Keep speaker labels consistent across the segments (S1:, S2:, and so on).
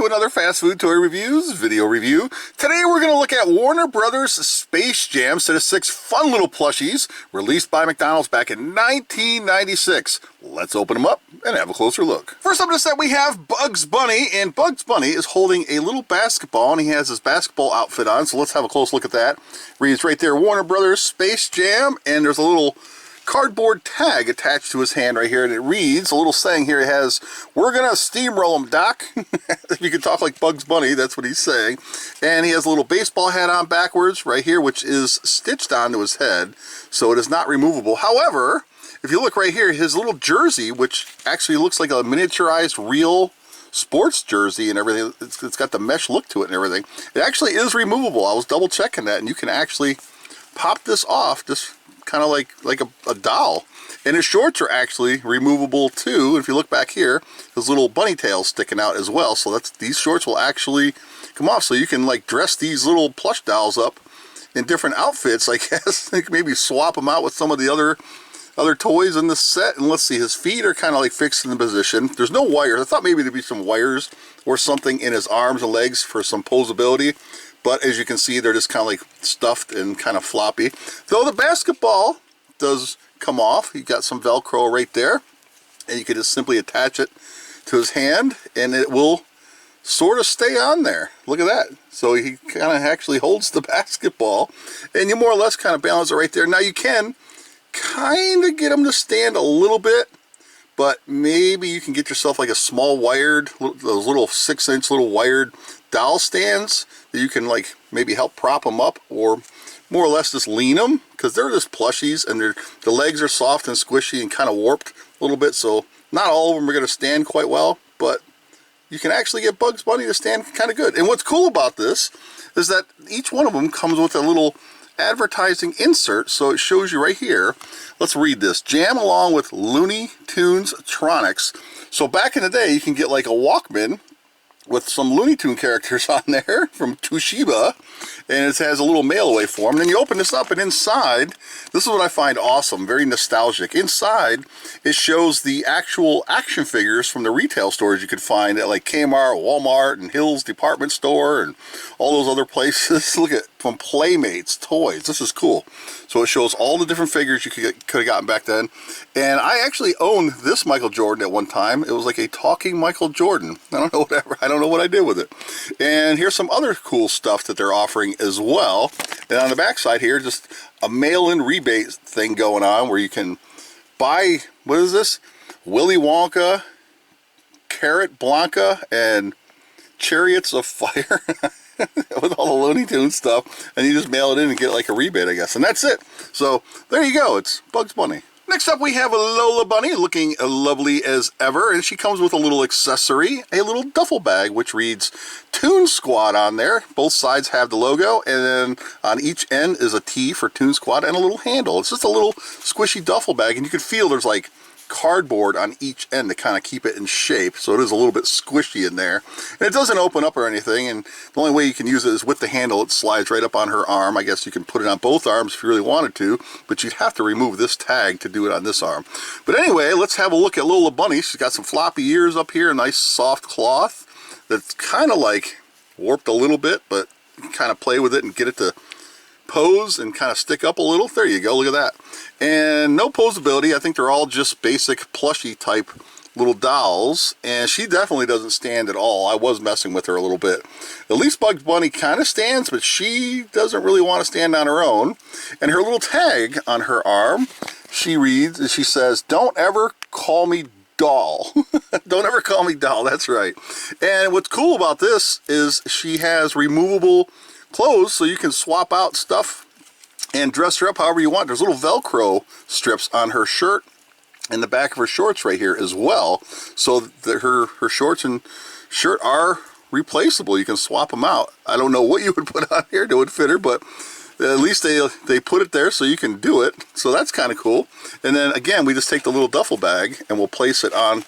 S1: another Fast Food Toy Reviews video review. Today we're going to look at Warner Brothers Space Jam set of 6 fun little plushies released by McDonald's back in 1996. Let's open them up and have a closer look. First up in the set we have Bugs Bunny, and Bugs Bunny is holding a little basketball and he has his basketball outfit on, so let's have a close look at that. Reads right there, Warner Brothers Space Jam, and there's a little cardboard tag attached to his hand right here, and it reads a little saying here. It has, "We're gonna steamroll him, Doc." If you can talk like Bugs Bunny, that's what he's saying. And he has a little baseball hat on backwards right here, which is stitched onto his head, so it is not removable. However, if you look right here, his little jersey, which actually looks like a miniaturized real sports jersey and everything, it's got the mesh look to it and everything, it actually is removable. I was double checking that, and you can actually pop this off, just kind of like a doll. And his shorts are actually removable too. If you look back here, his little bunny tail's sticking out as well, so these shorts will actually come off, so you can like dress these little plush dolls up in different outfits, I guess. You can maybe swap them out with some of the other toys in the set. And let's see, his feet are kind of like fixed in the position. There's no wires. I thought maybe there'd be some wires or something in his arms and legs for some posability, but as you can see, they're just kind of like stuffed and kind of floppy. Though the basketball does come off. You got some Velcro right there, and you can just simply attach it to his hand and it will sort of stay on there. Look at that. So he kind of actually holds the basketball, and you more or less kind of balance it right there. Now you can kind of get him to stand a little bit, but maybe you can get yourself like a small wired, those little 6-inch little wired doll stands that you can like maybe help prop them up, or more or less just lean them, because they're just plushies and the legs are soft and squishy and kind of warped a little bit, so not all of them are going to stand quite well, but you can actually get Bugs Bunny to stand kind of good. And what's cool about this is that each one of them comes with a little advertising insert, so it shows you right here. Let's read this. Jam along with Looney Tunes Tronics. So back in the day, you can get like a Walkman with some Looney Tune characters on there from Toshiba, and it has a little mail-away form. And then you open this up, and inside, this is what I find awesome, very nostalgic. Inside, it shows the actual action figures from the retail stores you could find at like Kmart, Walmart, and Hills Department Store, and all those other places. Look at, from Playmates, toys. This is cool. So it shows all the different figures you could have gotten back then. And I actually owned this Michael Jordan at one time. It was like a talking Michael Jordan. I don't know what I did with it. And here's some other cool stuff that they're offering as well. And on the back side here, just a mail-in rebate thing going on where you can buy, what is this? Willy Wonka, Carrot Blanca, and Chariots of Fire. With all the Looney Tunes stuff, and you just mail it in and get like a rebate, I guess, and that's it. So there you go, it's Bugs Bunny. Next up we have a Lola Bunny, looking lovely as ever, and she comes with a little accessory, a little duffel bag, which reads Toon Squad on there. Both sides have the logo, and then on each end is a T for Toon Squad and a little handle. It's just a little squishy duffel bag, and you can feel there's like cardboard on each end to kind of keep it in shape, so it is a little bit squishy in there, and it doesn't open up or anything, and the only way you can use it is with the handle. It slides right up on her arm. I guess you can put it on both arms if you really wanted to, but you'd have to remove this tag to do it on this arm. But anyway, let's have a look at Lola Bunny. She's got some floppy ears up here, a nice soft cloth that's kind of like warped a little bit, but you can kind of play with it and get it to pose and kind of stick up a little. There you go, look at that. And no posability. I think they're all just basic plushie type little dolls, and she definitely doesn't stand at all. I was messing with her a little bit. At least Bugs Bunny kind of stands, but she doesn't really want to stand on her own. And her little tag on her arm, she reads, she says, "Don't ever call me doll." Don't ever call me doll, that's right. And what's cool about this is she has removable clothes, so you can swap out stuff and dress her up however you want. There's little Velcro strips on her shirt and the back of her shorts right here as well, so that her shorts and shirt are replaceable. You can swap them out. I don't know what you would put on here that would fit her, but at least they put it there so you can do it, so that's kind of cool. And then again, we just take the little duffel bag and we'll place it on.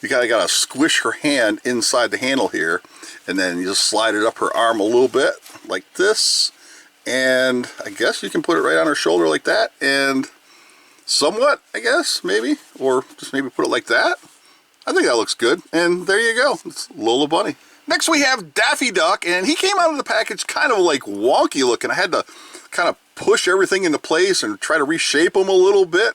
S1: You gotta squish her hand inside the handle here, and then you just slide it up her arm a little bit like this, and I guess you can put it right on her shoulder like that, and somewhat, I guess, maybe, or just maybe put it like that. I think that looks good, and there you go. It's Lola Bunny. Next we have Daffy Duck, and he came out of the package kind of like wonky looking. I had to kind of push everything into place and try to reshape them a little bit.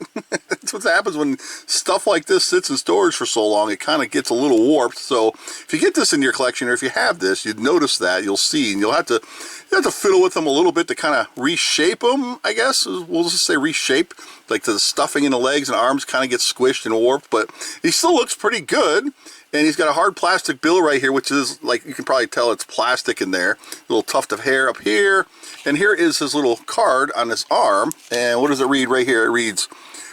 S1: That's what happens when stuff like this sits in storage for so long. It kind of gets a little warped. So if you get this in your collection, or if you have this, you'd notice that. You'll see, and you'll have to fiddle with them a little bit to kind of reshape them, I guess. We'll just say reshape, like the stuffing in the legs and arms kind of gets squished and warped, but he still looks pretty good. And he's got a hard plastic bill right here, which is, like, you can probably tell it's plastic in there. A little tuft of hair up here. And here is his little card on his arm. And what does it read right here? It reads,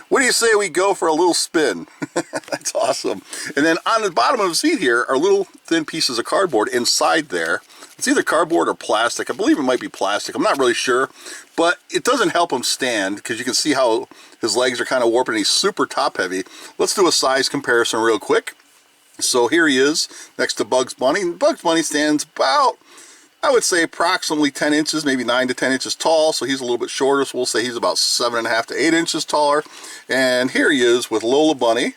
S1: "What do you say we go for a little spin?" That's awesome. And then on the bottom of the seat here are little thin pieces of cardboard inside there. It's either cardboard or plastic. I believe it might be plastic. I'm not really sure. But it doesn't help him stand, because you can see how his legs are kind of warping. He's super top heavy. Let's do a size comparison real quick. So here he is next to Bugs Bunny. Bugs Bunny stands about, I would say, approximately 10 inches, maybe 9 to 10 inches tall. So he's a little bit shorter. So we'll say he's about 7.5 to 8 inches taller. And here he is with Lola Bunny,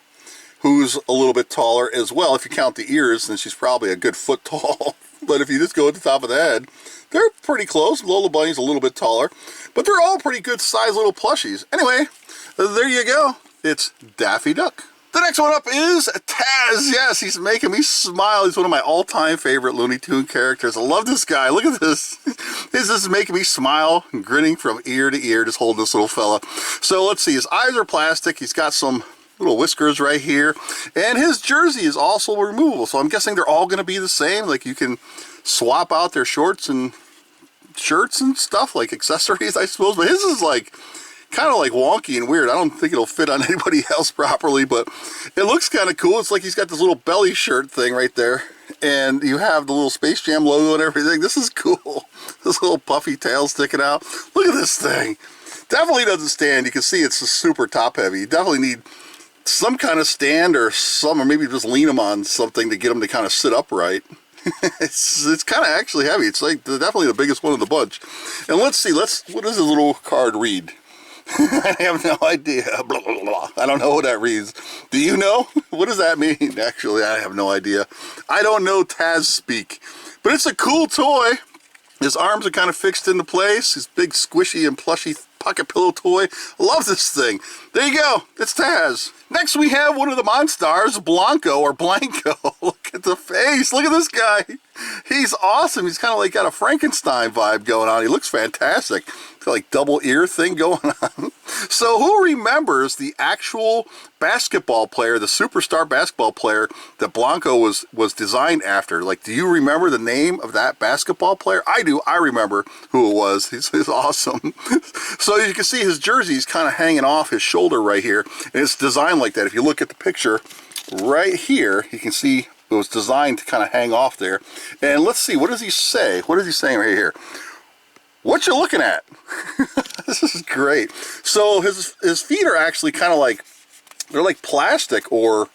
S1: who's a little bit taller as well. If you count the ears, then she's probably a good foot tall. But if you just go at the top of the head, they're pretty close. Lola Bunny's a little bit taller. But they're all pretty good sized little plushies. Anyway, there you go. It's Daffy Duck. The next one up is Taz. Yes, he's making me smile. He's one of my all-time favorite Looney Tune characters. I love this guy. Look at this. This is making me smile, grinning from ear to ear, just holding this little fella. So let's see. His eyes are plastic. He's got some little whiskers right here. And his jersey is also removable. So I'm guessing they're all going to be the same. Like, you can swap out their shorts and shirts and stuff, like accessories, I suppose. But his is like kind of like wonky and weird. I don't think it'll fit on anybody else properly, but it looks kind of cool. It's like he's got this little belly shirt thing right there, and you have the little Space Jam logo and everything. This is cool. This little puffy tail sticking out. Look at this thing. Definitely doesn't stand. You can see it's super top heavy. You definitely need some kind of stand or maybe just lean him on something to get him to kind of sit upright. It's kind of actually heavy. It's like definitely the biggest one of the bunch. And let's see. What does this little card read? I have no idea. Blah, blah, blah. I don't know what that reads. Do you know? What does that mean? Actually, I have no idea. I don't know Taz speak. But it's a cool toy. His arms are kind of fixed into place. His big squishy and plushy pocket pillow toy. I love this thing. There you go. It's Taz. Next we have one of the Monstars, Blanco or Blanco. Look at the face. Look at this guy. He's awesome. He's kind of like got a Frankenstein vibe going on. He looks fantastic. Got like double ear thing going on. So who remembers the actual basketball player, the superstar basketball player that Blanco was designed after? Like, do you remember the name of that basketball player? I do. I remember who it was. He's awesome. So you can see his jersey's kind of hanging off his shoulder right here. And it's designed like that. If you look at the picture right here, you can see it was designed to kind of hang off there. And let's see, what does he say? What is he saying right here? What you looking at? This is great. So his feet are actually kind of like, they're like plastic or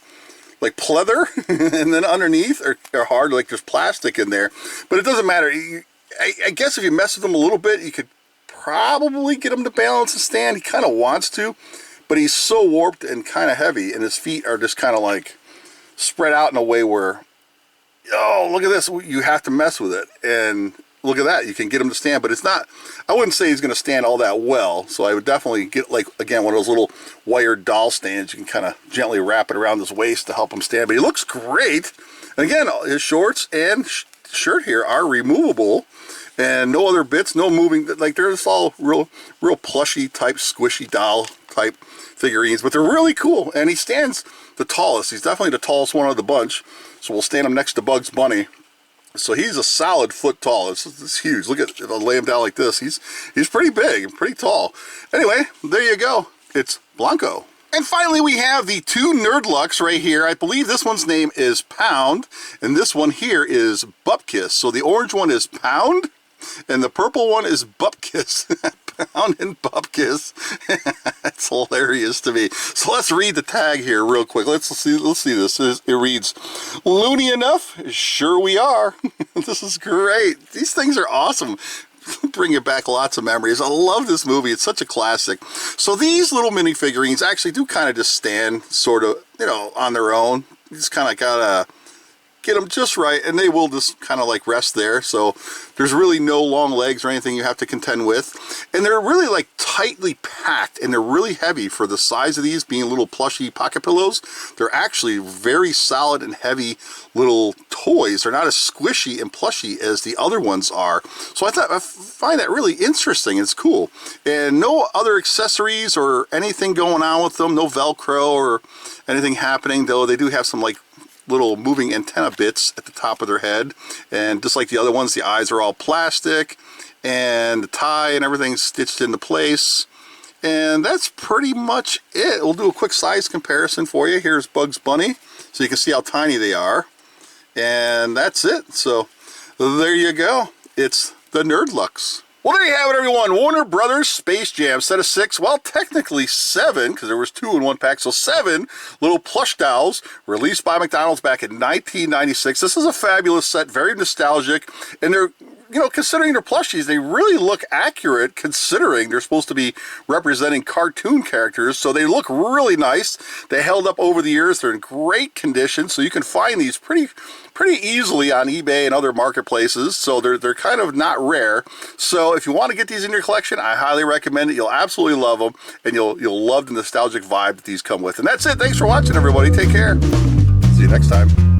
S1: like pleather, and then underneath are hard, like there's plastic in there. But it doesn't matter. I guess if you mess with him a little bit, you could probably get him to balance and stand. He kind of wants to, but he's so warped and kind of heavy, and his feet are just kind of like spread out in a way where, oh, look at this, you have to mess with it. And look at that, you can get him to stand, but it's not, I wouldn't say he's going to stand all that well. So I would definitely get, like, again, one of those little wired doll stands. You can kind of gently wrap it around his waist to help him stand. But he looks great. And again, his shorts and shirt here are removable, and no other bits, no moving. Like, they're just all real plushy type, squishy doll type figurines, but they're really cool. And he stands the tallest. He's definitely the tallest one of the bunch. So we'll stand him next to Bugs Bunny. So he's a solid foot tall. It's huge. Look at, if I lay him down like this, he's pretty big and pretty tall. Anyway, there you go. It's Blanco. And finally, we have the two Nerdlucks right here. I believe this one's name is Pound, and this one here is Bupkiss. So the orange one is Pound, and the purple one is Bupkiss. Pound and Bupkiss. That's hilarious to me. So let's read the tag here real quick. Let's see this. It reads, "Loony enough? Sure we are." This is great. These things are awesome. Bringing back lots of memories. I love this movie. It's such a classic. So these little minifigurines actually do kind of just stand sort of, you know, on their own. You just kind of got get them just right, and they will just kind of like rest there. So there's really no long legs or anything you have to contend with. And they're really like tightly packed, and they're really heavy for the size of these being little plushy pocket pillows. They're actually very solid and heavy little toys. They're not as squishy and plushy as the other ones are. So I find that really interesting. It's cool. And no other accessories or anything going on with them. No Velcro or anything happening, though they do have some like little moving antenna bits at the top of their head. And just like the other ones, the eyes are all plastic, and the tie and everything's stitched into place. And that's pretty much it. We'll do a quick size comparison for you. Here's Bugs Bunny, so you can see how tiny they are. And that's it. So there you go. It's the Nerdlux. Well, there you have it, everyone. Warner Brothers Space Jam set of 6, well, technically 7, because there was 2 in one pack, so 7 little plush dolls released by McDonald's back in 1996. This is a fabulous set, very nostalgic, and they're, you know, considering they're plushies, they really look accurate considering they're supposed to be representing cartoon characters, so they look really nice. They held up over the years. They're in great condition, so you can find these pretty easily on eBay and other marketplaces, so they're kind of not rare. So if you want to get these in your collection, I highly recommend it. You'll absolutely love them, and you'll love the nostalgic vibe that these come with. And that's it. Thanks for watching, everybody. Take care. See you next time.